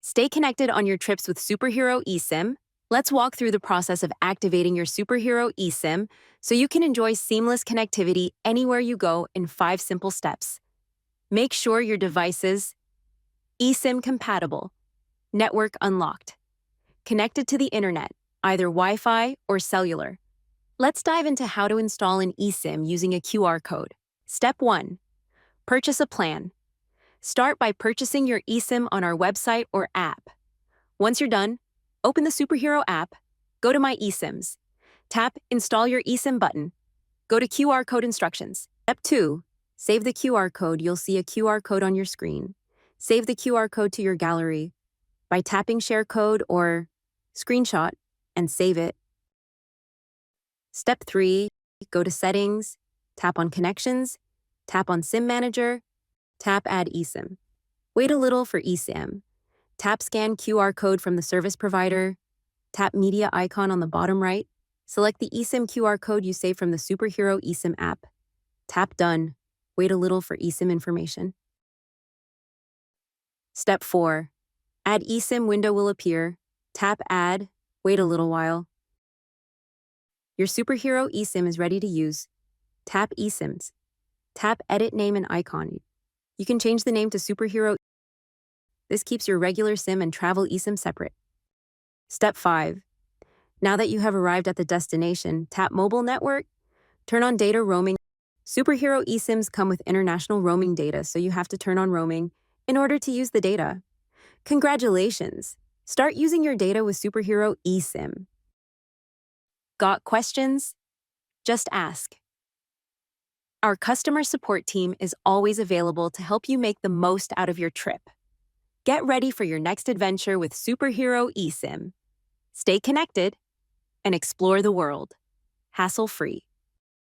Stay connected on your trips with Superhero eSIM. Let's walk through the process of activating your Superhero eSIM so you can enjoy seamless connectivity anywhere you go in 5 simple steps. Make sure your device is eSIM compatible, network unlocked, connected to the internet, either Wi-Fi or cellular. Let's dive into how to install an eSIM using a QR code. Step 1. Purchase a plan. Start by purchasing your eSIM on our website or app. Once you're done, open the Superhero app, go to My eSIMs. Tap Install Your eSIM button. Go to QR code instructions. Step 2. Save the QR code. You'll see a QR code on your screen. Save the QR code to your gallery by tapping Share Code or Screenshot and save it. Step 3. Go to Settings, tap on Connections, tap on SIM Manager, tap Add eSIM. Wait a little for eSIM. Tap Scan QR code from the service provider. Tap Media icon on the bottom right. Select the eSIM QR code you saved from the Superhero eSIM app. Tap Done. Wait a little for eSIM information. Step 4. Add eSIM window will appear. Tap Add. Wait a little while. Your Superhero eSIM is ready to use. Tap eSIMs. Tap Edit Name and Icon. You can change the name to Superhero. This keeps your regular SIM and travel eSIM separate. Step 5. Now that you have arrived at the destination, tap Mobile Network. Turn on data roaming. Superhero eSIMs come with international roaming data, so you have to turn on roaming in order to use the data. Congratulations! Start using your data with Superhero eSIM. Got questions? Just ask. Our customer support team is always available to help you make the most out of your trip. Get ready for your next adventure with Superhero eSIM. Stay connected and explore the world, hassle-free.